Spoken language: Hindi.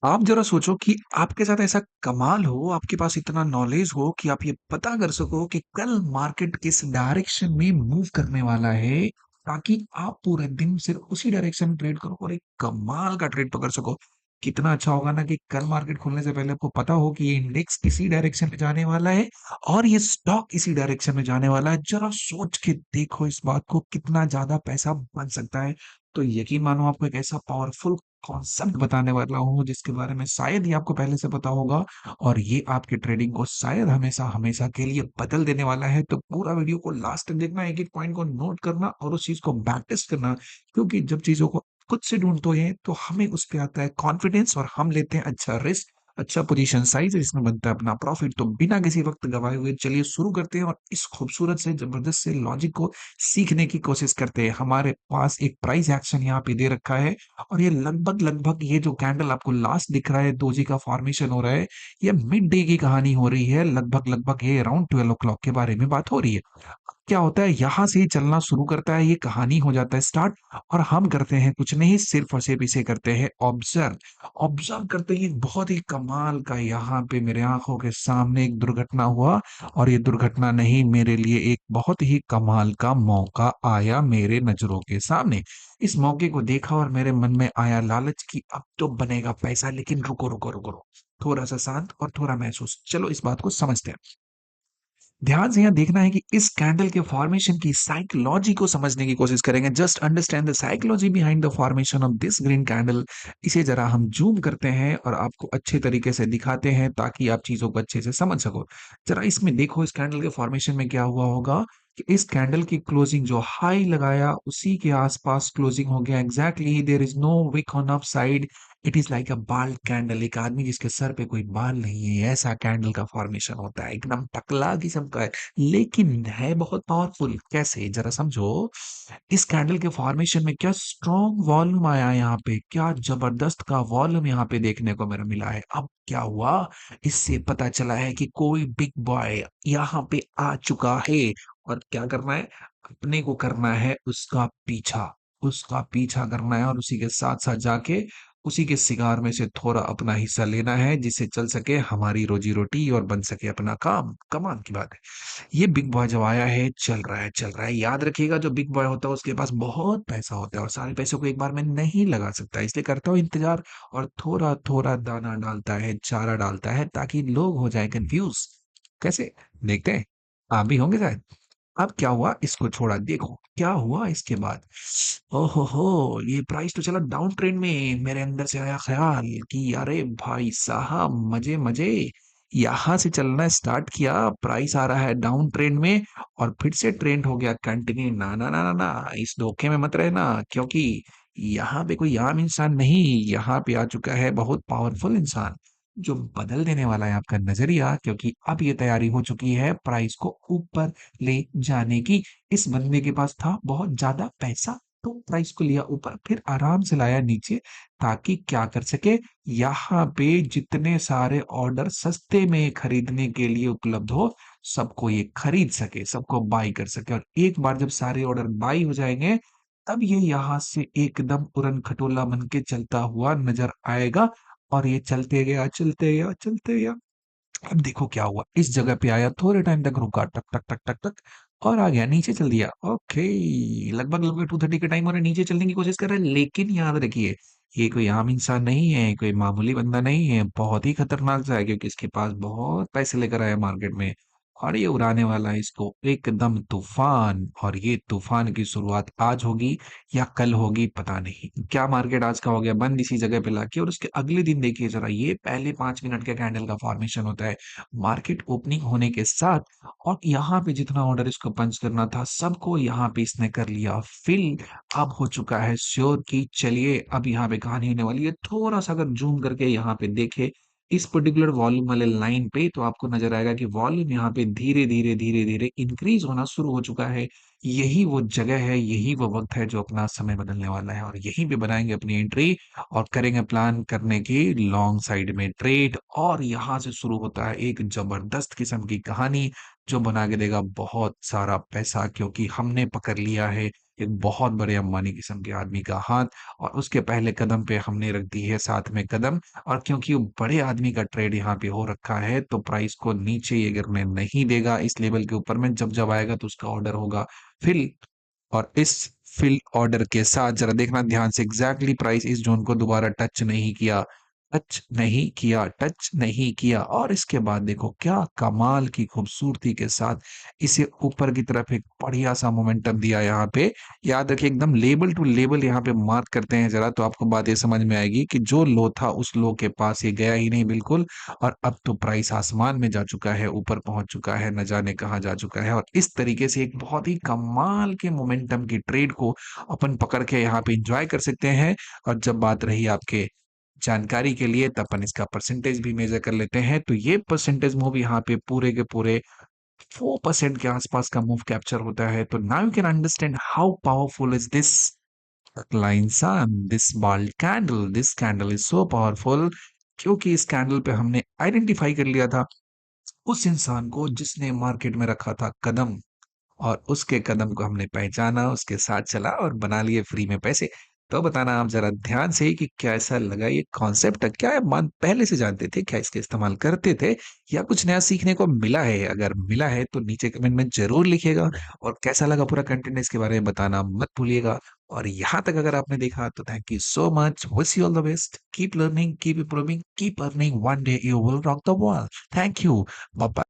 आप ज़रा सोचो कि आपके साथ ऐसा कमाल हो, आपके पास इतना नॉलेज हो कि आप ये पता कर सको कि कल मार्केट किस डायरेक्शन में मूव करने वाला है, ताकि आप पूरे दिन सिर्फ उसी डायरेक्शन में ट्रेड करो और एक कमाल का ट्रेड पकड़ सको। कितना अच्छा होगा ना कि कल मार्केट खुलने से पहले आपको पता हो कि ये इंडेक्स इसी डायरेक्शन में जाने वाला है और ये स्टॉक इसी डायरेक्शन में जाने वाला है। ज़रा सोच के देखो इस बात को, कितना ज़्यादा पैसा बन सकता है। तो यकीन मानो आपको एक ऐसा पावरफुल कॉन्सेप्ट बताने वाला हूँ जिसके बारे में शायद ही आपको पहले से पता होगा और ये आपकी ट्रेडिंग को शायद हमेशा हमेशा के लिए बदल देने वाला है। तो पूरा वीडियो को लास्ट तक देखना, एक एक पॉइंट को नोट करना और उस चीज को बैक टेस्ट करना, क्योंकि जब चीजों को खुद से ढूंढते हैं तो हमें उस पे आता है कॉन्फिडेंस और हम लेते हैं अच्छा रिस्क, अच्छा पोजीशन साइज, इसमें बनता है अपना प्रॉफिट। तो बिना किसी वक्त गवाए हुए चलिए शुरू करते हैं और इस खूबसूरत से जबरदस्त से लॉजिक को सीखने की कोशिश करते हैं। हमारे पास एक प्राइस एक्शन यहाँ पे दे रखा है और ये लगभग-लगभग ये जो कैंडल आपको लास्ट दिख रहा है, डोजी का फॉर्मेशन हो रहा है, ये मिड डे की कहानी हो रही है। लगभग-लगभग ये अराउंड 12 ओ क्लॉक के बारे में बात हो रही है। क्या होता है, यहाँ से ये चलना शुरू करता है, ये कहानी हो जाता है स्टार्ट और हम करते हैं कुछ नहीं, सिर्फ और सिर्फ इसे करते हैं ऑब्जर्व। ऑब्जर्व करते ही एक बहुत ही कमाल का यहाँ पे मेरे आंखों के सामने एक दुर्घटना हुआ और ये दुर्घटना नहीं, मेरे लिए एक बहुत ही कमाल का मौका आया मेरे नजरों के सामने। इस मौके को देखा और मेरे मन में आया लालच कि अब तो बनेगा पैसा, लेकिन रुको रुको रुको रुको, थोड़ा सा शांत और थोड़ा महसूस, चलो इस बात को समझते हैं। ध्यान से यहाँ देखना है कि इस कैंडल के फॉर्मेशन की साइकोलॉजी को समझने की कोशिश करेंगे। Just understand the psychology behind the formation of this green candle. इसे जरा हम जूम करते हैं और आपको अच्छे तरीके से दिखाते हैं ताकि आप चीजों को अच्छे से समझ सको। जरा इसमें देखो, इस कैंडल के फॉर्मेशन में क्या हुआ होगा कि इस कैंडल की क्लोजिंग जो हाई लगाया उसी के आसपास क्लोजिंग हो गया। Exactly there is no wick on upside, it is like a bald candle. एक आदमी जिसके सर पे कोई बाल नहीं है, ऐसा कैंडल का फॉर्मेशन होता है, एकदम टकला किस्म का है, लेकिन है बहुत पावरफुल। कैसे, जरा समझो। इस कैंडल के फॉर्मेशन में क्या स्ट्रॉन्ग वॉल्यूम आया, यहाँ पे क्या जबरदस्त का वॉल्यूम यहाँ पे देखने को मेरा मिला है। अब क्या हुआ, इससे पता चला है कि कोई बिग बॉय यहाँ पे आ चुका है और क्या करना है, अपने को करना है उसका पीछा, उसका पीछा करना है और उसी के साथ साथ जाके उसी के शिकार में से थोड़ा अपना हिस्सा लेना है, जिससे चल सके हमारी रोजी रोटी और बन सके अपना काम। कमाल की बात है। ये बिग बॉय जब आया है, चल रहा है चल रहा है। याद रखिएगा, जो बिग बॉय होता है उसके पास बहुत पैसा होता है और सारे पैसों को एक बार में नहीं लगा सकता, इसलिए करता हूँ इंतजार और थोड़ा थोड़ा दाना डालता है, चारा डालता है, ताकि लोग हो जाए कंफ्यूज। कैसे, देखते हैं, आप भी होंगे शायद। अब क्या हुआ, इसको छोड़ा, देखो क्या हुआ इसके बाद। ओहो हो, ये प्राइस तो चला डाउन ट्रेंड में। मेरे अंदर से आया ख्याल कि अरे भाई साहब, मजे मजे, यहां से चलना स्टार्ट किया, प्राइस आ रहा है डाउन ट्रेंड में और फिर से ट्रेंड हो गया कंटिन्यू। ना ना ना ना ना, इस धोखे में मत रहना, क्योंकि यहाँ पे कोई आम इंसान नहीं, यहाँ पे आ चुका है बहुत पावरफुल इंसान जो बदल देने वाला है आपका नजरिया, क्योंकि अब ये तैयारी हो चुकी है प्राइस को ऊपर ले जाने की। इस बंदे के पास था बहुत ज्यादा पैसा, तो प्राइस को लिया ऊपर, फिर आराम से लाया नीचे, ताकि क्या कर सके, यहाँ पे जितने सारे ऑर्डर सस्ते में खरीदने के लिए उपलब्ध हो, सबको ये खरीद सके, सबको बाई कर सके। और एक बार जब सारे ऑर्डर बाई हो जाएंगे, तब ये यहाँ से एकदम उड़न खटोला बन के चलता हुआ नजर आएगा और ये चलते गया चलते गया चलते गया। अब देखो क्या हुआ, इस जगह पे आया, थोड़े टाइम तक रुका, टक टक टक टक टक, और आ गया नीचे चल दिया। ओके, लगभग लगभग 2:30 का टाइम और नीचे चलने की कोशिश कर रहा है, लेकिन याद रखिए, ये कोई आम इंसान नहीं है, कोई मामूली बंदा नहीं है, बहुत ही खतरनाक सा है, क्योंकि इसके पास बहुत पैसे लेकर आया मार्केट में और ये उड़ाने वाला है इसको एकदम तूफान। और ये तूफान की शुरुआत आज होगी या कल होगी पता नहीं। क्या मार्केट आज का हो गया बंद इसी जगह पे लाके, और उसके अगले दिन देखिए जरा, ये पहले 5 मिनट के कैंडल का फॉर्मेशन होता है मार्केट ओपनिंग होने के साथ, और यहाँ पे जितना ऑर्डर इसको पंच करना था सबको यहाँ पे इसने कर लिया फिल। अब हो चुका है श्योर कि चलिए अब यहाँ पे कहानी होने वाली है। थोड़ा सा अगर जूम करके यहाँ पे देखे इस पर्टिकुलर वॉल्यूम वाले लाइन पे, तो आपको नजर आएगा कि वॉल्यूम यहाँ पे धीरे धीरे धीरे धीरे इंक्रीज होना शुरू हो चुका है। यही वो जगह है, यही वो वक्त है जो अपना समय बदलने वाला है, और यहीं पे बनाएंगे अपनी एंट्री और करेंगे प्लान करने की लॉन्ग साइड में ट्रेड। और यहाँ से शुरू होता है एक जबरदस्त किस्म की कहानी जो बना के देगा बहुत सारा पैसा, क्योंकि हमने पकड़ लिया है एक बहुत बड़े अंबानी किस्म के आदमी का हाथ और उसके पहले कदम पे हमने रख दी है साथ में कदम और क्योंकि वो बड़े आदमी का ट्रेड यहाँ पे हो रखा है तो प्राइस को नीचे ये गिरने नहीं देगा इस लेवल के ऊपर में जब आएगा तो उसका ऑर्डर होगा फिल और इस फिल ऑर्डर के साथ जरा देखना ध्यान से एग्जैक्टली प्राइस इस जोन को दोबारा टच नहीं किया और इसके बाद देखो क्या कमाल की खूबसूरती के साथ इसे ऊपर की तरफ एक बढ़िया सा मोमेंटम दिया यहाँ पे। याद रखिए एकदम लेबल टू लेबल यहाँ पे मार्क करते हैं जरा तो आपको बात ये समझ में आएगी कि जो लो था उस लो के पास ये गया ही नहीं बिल्कुल और अब तो प्राइस आसमान में जा चुका है, ऊपर पहुंच चुका है, न जाने कहाँ जा चुका है और इस तरीके से एक बहुत ही कमाल के मोमेंटम की ट्रेड को अपन पकड़ के यहाँ पे एंजॉय कर सकते हैं। और जब बात रही आपके जानकारी के लिए तो अपन इसका परसेंटेज भी मेजर कर लेते हैं तो ये परसेंटेज मूव यहाँ पे पूरे के पूरे 4% के आसपास का मूव कैप्चर होता है। तो now you can understand how powerful is this line sun this candle is so powerful क्योंकि इस कैंडल पे हमने आइडेंटिफाई कर लिया था उस इंसान को जिसने मार्केट में रखा था कदम और उसके कदम को हमने पहचाना, उसके साथ चला और बना लिए फ्री में पैसे। तो बताना आप ज़रा ध्यान से कि कैसा लगा ये कॉन्सेप्ट? क्या आप मान पहले से जानते थे? क्या इसका इस्तेमाल करते थे? या कुछ नया सीखने को मिला है? अगर मिला है तो नीचे कमेंट में ज़रूर लिखिएगा और कैसा लगा पूरा कंटेंट इसके बारे में बताना मत भूलिएगा। और यहाँ तक अगर आपने देखा तो thank you so much. Wish you all the best. Keep learning, keep improving, keep earning. One day you will rock the world. Thank you. Bye bye.